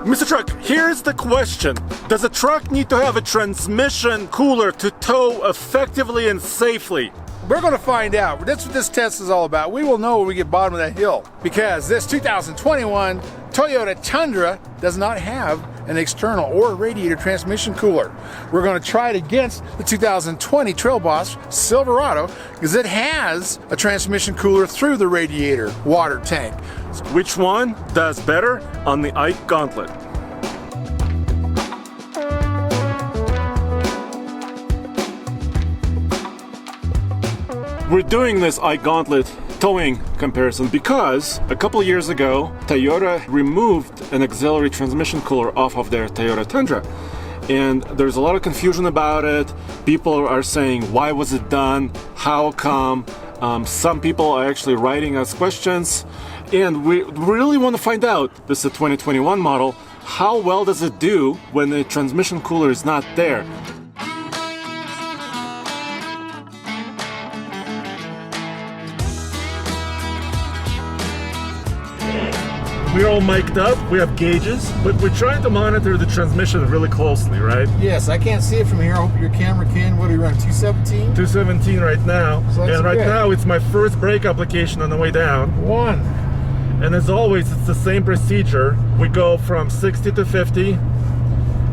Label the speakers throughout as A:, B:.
A: Mr. Truck, here's the question. Does a truck need to have a transmission cooler to tow effectively and safely?
B: We're going to find out. That's what this test is all about. We will know when we get bottom of that hill, because this 2021 Toyota Tundra does not have an external or radiator transmission cooler. We're going to try it against the 2020 Trail Boss Silverado, because it has a transmission cooler through the radiator water tank.
A: Which one does better on the Ike Gauntlet? We're doing this Ike Gauntlet towing comparison because a couple years ago, Toyota removed an auxiliary transmission cooler off of their Toyota Tundra. And there's a lot of confusion about it. People are saying, why was it done? How come? Some people are actually writing us questions. And we really want to find out, this is a 2021 model, how well does it do when the transmission cooler is not there? We're all mic'd up, we have gauges, but we're trying to monitor the transmission really closely, right?
B: Yes, I can't see it from here. I hope your camera can. What are you running, 217?
A: 217 right now.
B: So
A: and right now it's my first brake application on the way down.
B: One.
A: And as always, it's the same procedure. We go from 60 to 50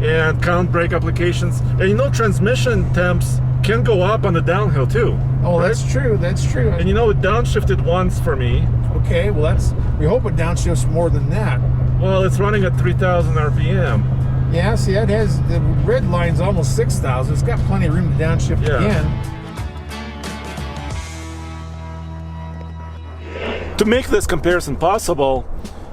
A: and count brake applications. And you know, transmission temps can go up on the downhill too.
B: Oh,
A: right?
B: That's true, that's true.
A: And you know, it downshifted once for me.
B: Okay, well we hope it downshifts more than that.
A: Well, it's running at 3,000 RPM.
B: Yeah, see, it has, the red line's almost 6,000. It's got plenty of room to downshift again.
A: To make this comparison possible,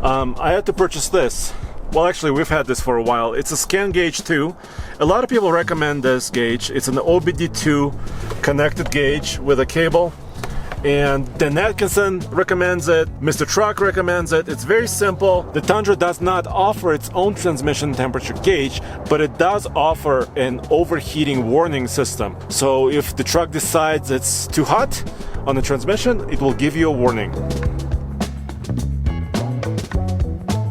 A: I had to purchase this. Well, actually, we've had this for a while. It's a scan gauge 2. A lot of people recommend this gauge. It's an OBD2 connected gauge with a cable. And Dan Atkinson recommends it, Mr. Truck recommends it. It's very simple. The Tundra does not offer its own transmission temperature gauge, but it does offer an overheating warning system. So if the truck decides it's too hot on the transmission, it will give you a warning.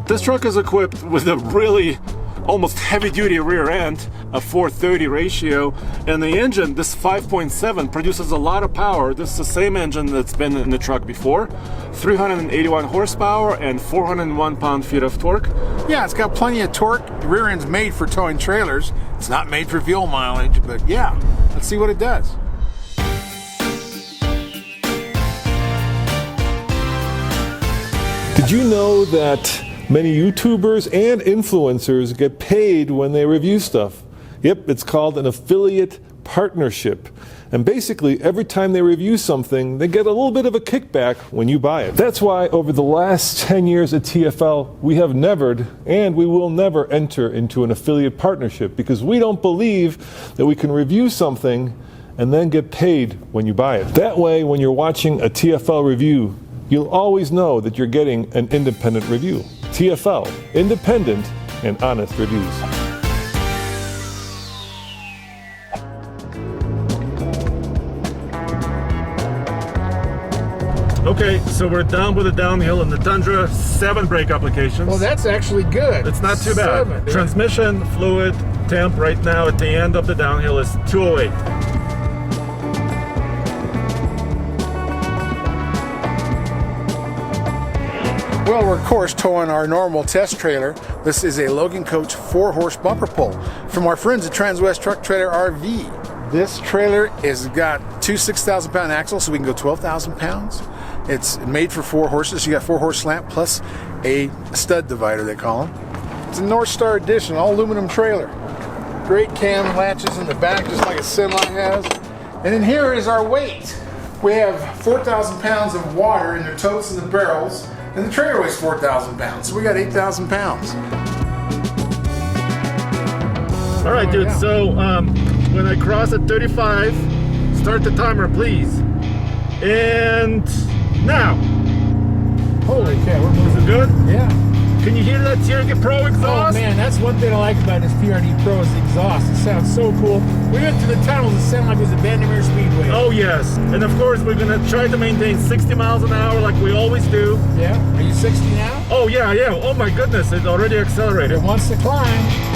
A: This truck is equipped with a really almost heavy-duty rear end, a 4:30 ratio, and the engine, this 5.7, produces a lot of power. This is the same engine that's been in the truck before. 381 horsepower and 401 pound-feet of torque.
B: Yeah, it's got plenty of torque. The rear end's made for towing trailers. It's not made for fuel mileage, but yeah, let's see what it does.
C: Did you know that many YouTubers and influencers get paid when they review stuff? Yep, it's called an affiliate partnership. And basically, every time they review something, they get a little bit of a kickback when you buy it. That's why over the last 10 years at TFL, we have nevered and we will never enter into an affiliate partnership, because we don't believe that we can review something and then get paid when you buy it. That way, when you're watching a TFL review, you'll always know that you're getting an independent review. TFL, independent and honest reviews.
A: Okay, so we're down with the downhill in the Tundra, 7 brake applications.
B: Well, that's actually good.
A: It's not too bad.
B: 7, yeah.
A: Transmission fluid temp right now at the end of the downhill is 208.
B: Well, we're of course towing our normal test trailer. This is a Logan Coach 4-horse bumper pull from our friends at Transwest Truck Trailer RV. This trailer has got 2 6,000-pound axles, so we can go 12,000 pounds. It's made for 4 horses. You got 4-horse slant plus a stud divider, they call them. It's a North Star Edition, all aluminum trailer. Great cam latches in the back, just like a semi has. And then here is our weight. We have 4,000 pounds of water in the totes and the barrels, and the trailer weighs 4,000 pounds, so we got 8,000 pounds.
A: All right, dude, so when I cross at 35, Start the timer, please. And now.
B: Holy cow, we're
A: Is
B: moving.
A: it good?
B: Yeah.
A: Can you hear that TRD Pro
B: Oh
A: exhaust?
B: man, that's one thing I like about this PRD Pro is the exhaust. It sounds so cool. We went through the tunnels, it sounded like it was a Vandermeer Speedway.
A: Oh yes. And of course we're gonna try to maintain 60 miles an hour like we always do.
B: Yeah? Are you 60 now?
A: Oh yeah. Oh my goodness, it already accelerated.
B: It wants to climb.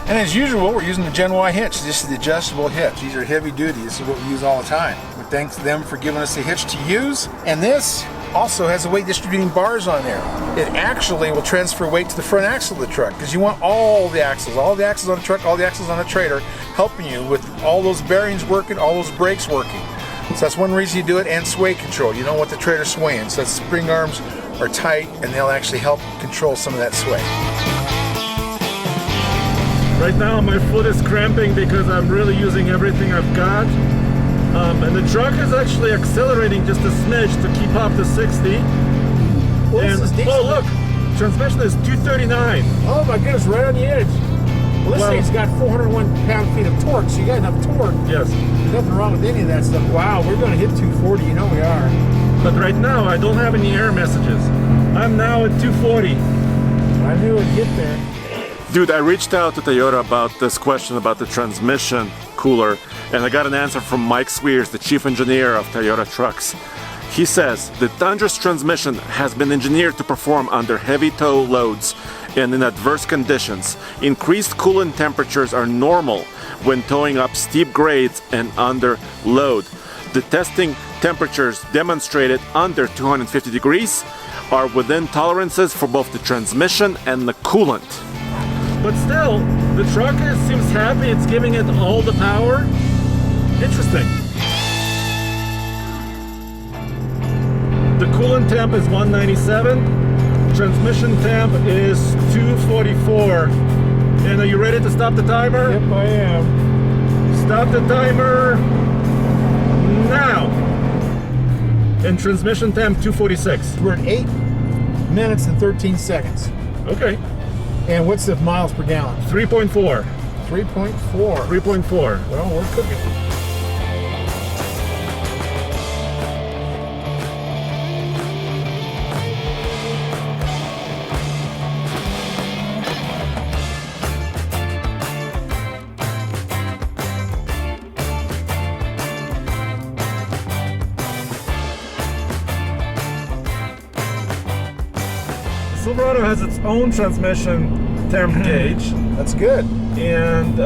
B: And as usual, we're using the Gen Y hitch. This is the adjustable hitch. These are heavy duty. This is what we use all the time. We thank them for giving us the hitch to use. And this also has the weight distributing bars on there. It actually will transfer weight to the front axle of the truck because you want all the axles on the truck, all the axles on the trailer, helping you with all those bearings working, all those brakes working. So that's one reason you do it, and sway control. You don't want the trailer swaying. So the spring arms are tight and they'll actually help control some of that sway.
A: Right now my foot is cramping because I'm really using everything I've got. And the truck is actually accelerating just a smidge to keep up to 60.
B: Well, this is decent.
A: Oh look, transmission is 239.
B: Oh my goodness, right on the edge. Well, this
A: Well-
B: thing's got 401 pound-feet of torque, so you got enough torque.
A: Yes.
B: There's nothing wrong with any of that stuff. Wow, we're going to hit 240. You know we are.
A: But right now I don't have any error messages. I'm now at 240.
B: I knew it'd get there.
A: Dude, I reached out to Toyota about this question about the transmission cooler, and I got an answer from Mike Sweers, the chief engineer of Toyota trucks. He says the Tundra's transmission has been engineered to perform under heavy tow loads and in adverse conditions. Increased coolant temperatures are normal when towing up steep grades and under load. The testing temperatures demonstrated under 250 degrees are within tolerances for both the transmission and the coolant. But still, the truck seems happy. It's giving it all the power. Interesting. The coolant temp is 197. Transmission temp is 244. And are you ready to stop the timer?
B: Yep, I am.
A: Stop the timer now. And transmission temp 246.
B: We're at 8 minutes and 13 seconds.
A: Okay.
B: And what's the miles per gallon?
A: 3.4.
B: 3.4.
A: 3.4.
B: Well, we're cooking.
A: Silverado has its own transmission temp gauge,
B: That's good.
A: and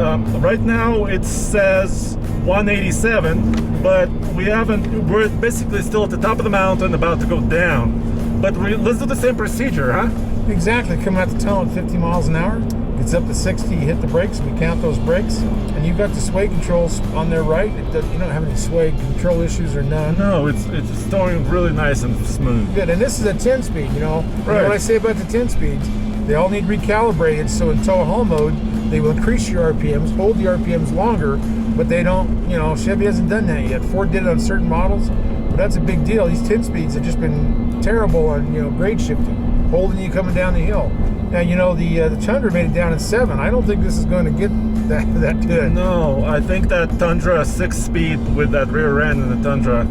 A: right now it says 187, but we're basically still at the top of the mountain about to go down. But let's do the same procedure, huh?
B: Exactly. Coming out the tunnel at 50 miles an hour. Gets up to 60, you hit the brakes, we count those brakes, and you've got the sway controls on there, right? You don't have any sway control issues or none.
A: No, it's going really nice and smooth.
B: Good, and this is a 10-speed, you know. You know
A: Right.
B: what I say about the 10 speeds? They all need recalibrated, so in tow haul mode, they will increase your RPMs, hold the RPMs longer, but they don't, you know, Chevy hasn't done that yet. Ford did it on certain models, but that's a big deal. These 10 speeds have just been terrible on, you know, grade shifting, holding you coming down the hill. Now, you know, the Tundra made it down at 7. I don't think this is going to get that good.
A: No, I think that Tundra 6-speed with that rear end in the Tundra,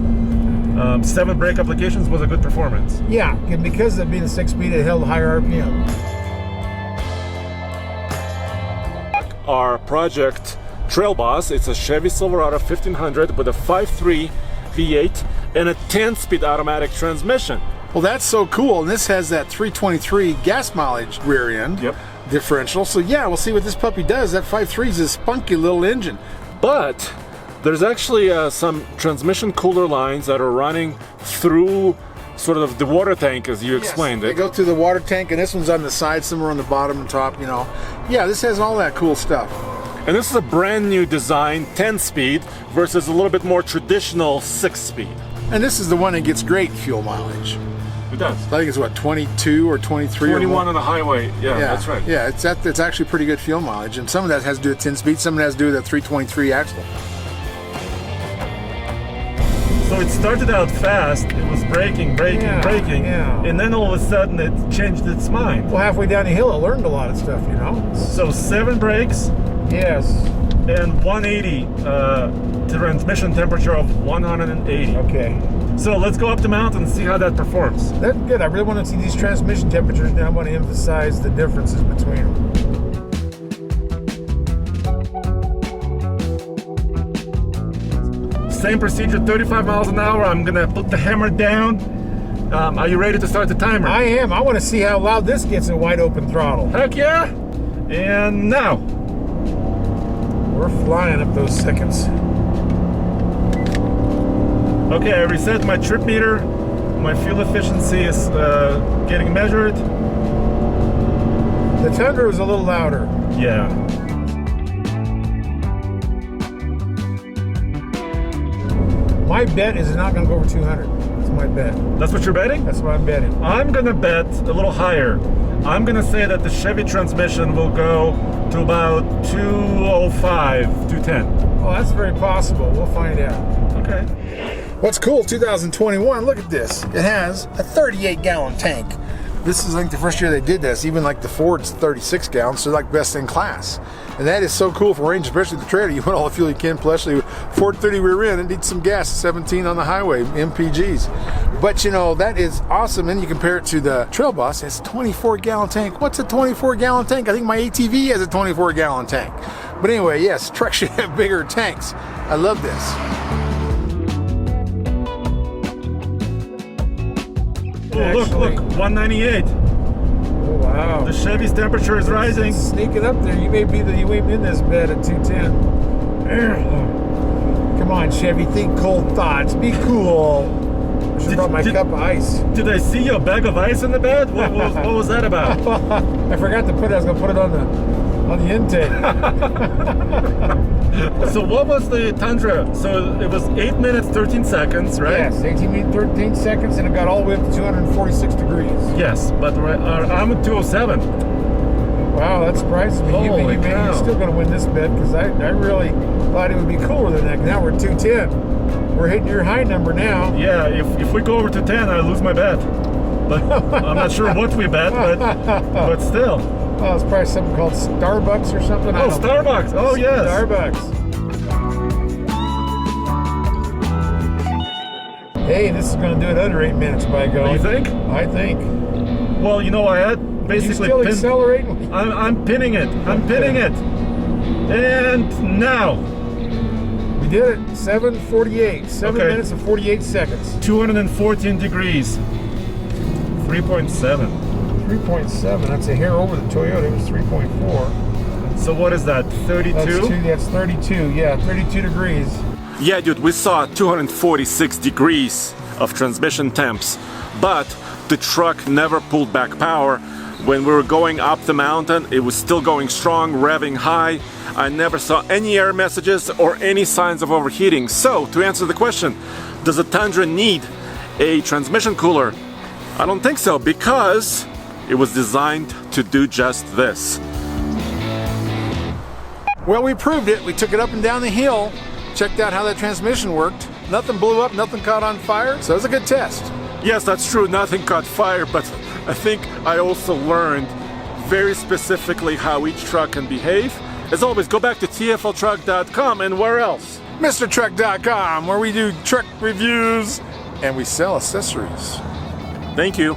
A: 7 brake applications was a good performance.
B: Yeah, and because of being a 6-speed, it held higher RPM.
A: Our project Trail Boss, it's a Chevy Silverado 1500 with a 5.3 V8 and a 10-speed automatic transmission.
B: Well, that's so cool, and this has that 323 gas mileage rear end differential. So yeah, we'll see what this puppy does. That 5.3 is a spunky little engine.
A: But there's actually some transmission cooler lines that are running through sort of the water tank, as you explained
B: They
A: it.
B: go through the water tank, and this one's on the side, somewhere on the bottom and top, you know. Yeah, this has all that cool stuff.
A: And this is a brand new design 10-speed versus a little bit more traditional 6-speed.
B: And this is the one that gets great fuel mileage.
A: It does.
B: I think it's what, 22 or 23
A: 21
B: or
A: on
B: more.
A: the highway. Yeah, that's right.
B: Yeah, it's actually pretty good fuel mileage, and some of that has to do with 10 speed, some of that has to do with that 323 axle.
A: So it started out fast. It was braking,
B: Yeah.
A: and then all of a sudden it changed its mind.
B: Well, halfway down the hill, it learned a lot of stuff, you know.
A: So 7 brakes,
B: Yes.
A: and 180, transmission temperature of 180.
B: Okay.
A: So let's go up the mountain and see how that performs.
B: That's good. I really want to see these transmission temperatures, and I want to emphasize the differences between them.
A: Same procedure, 35 miles an hour. I'm gonna put the hammer down. Are you ready to start the timer?
B: I am. I want to see how loud this gets in wide open throttle.
A: Heck yeah! And now.
B: We're flying up those seconds.
A: Okay, I reset my trip meter. My fuel efficiency is getting measured.
B: The Tundra was a little louder.
A: Yeah.
B: My bet is it's not going to go over 200. That's my bet.
A: That's what you're betting?
B: That's what I'm betting.
A: I'm gonna bet a little higher. I'm gonna say that the Chevy transmission will go to about 205, 210.
B: Oh, that's very possible. We'll find out.
A: Okay.
B: What's cool, 2021, look at this. It has a 38-gallon tank. This is like the first year they did this. Even like the Ford's 36 gallons, so like best in class. And that is so cool for range, especially the trailer. You put all the fuel you can, plus the Ford 30 rear end, it needs some gas, 17 on the highway, MPGs. But you know, that is awesome. And you compare it to the Trail Boss, it's a 24-gallon tank. What's a 24-gallon tank? I think my ATV has a 24-gallon tank. But anyway, yes, trucks should have bigger tanks. I love this.
A: Oh, look, 198.
B: Oh, wow.
A: The Chevy's temperature is rising.
B: Sneaking up there. You may be in this bed at 210. Come on, Chevy, think cold thoughts. Be cool. I should have brought my cup of ice.
A: Did I see your bag of ice in the bed? What was that about?
B: I forgot to put it. I was going to put it on the intake.
A: So what was the Tundra? So it was 8 minutes, 13 seconds, right?
B: Yes, 18 minutes, 13 seconds, and it got all the way up to 246 degrees.
A: Yes, but I'm at 207.
B: Wow, that surprises me.
A: Holy
B: You're
A: cow.
B: still going to win this bet because I really thought it would be cooler than that. Now we're at 210. We're hitting your high number now.
A: Yeah, if we go over to 10, I lose my bet. But I'm not sure what we bet, but still.
B: Oh, it's probably something called Starbucks or something.
A: Oh, Starbucks. Oh, yes.
B: Starbucks. Hey, this is going to do it under 8 minutes by going.
A: You think?
B: I think.
A: Well, you know, I had basically
B: you still accelerating?
A: I'm pinning it. I'm pinning it. And now.
B: We did it. 7:48. 7
A: Okay.
B: minutes and 48 seconds.
A: 214 degrees. 3.7.
B: 3.7. That's a hair over the Toyota. It was 3.4.
A: So what is that, 32?
B: That's 32. Yeah, 32 degrees.
A: Yeah, dude, we saw 246 degrees of transmission temps, but the truck never pulled back power. When we were going up the mountain, it was still going strong, revving high. I never saw any error messages or any signs of overheating. So, to answer the question, does a Tundra need a transmission cooler? I don't think so, because it was designed to do just this.
B: Well, we proved it. We took it up and down the hill, checked out how that transmission worked. Nothing blew up, nothing caught on fire, so it was a good test.
A: Yes, that's true, nothing caught fire, but I think I also learned very specifically how each truck can behave. As always, go back to tfltruck.com and where else?
B: MrTruck.com, where we do truck reviews and we sell accessories.
A: Thank you.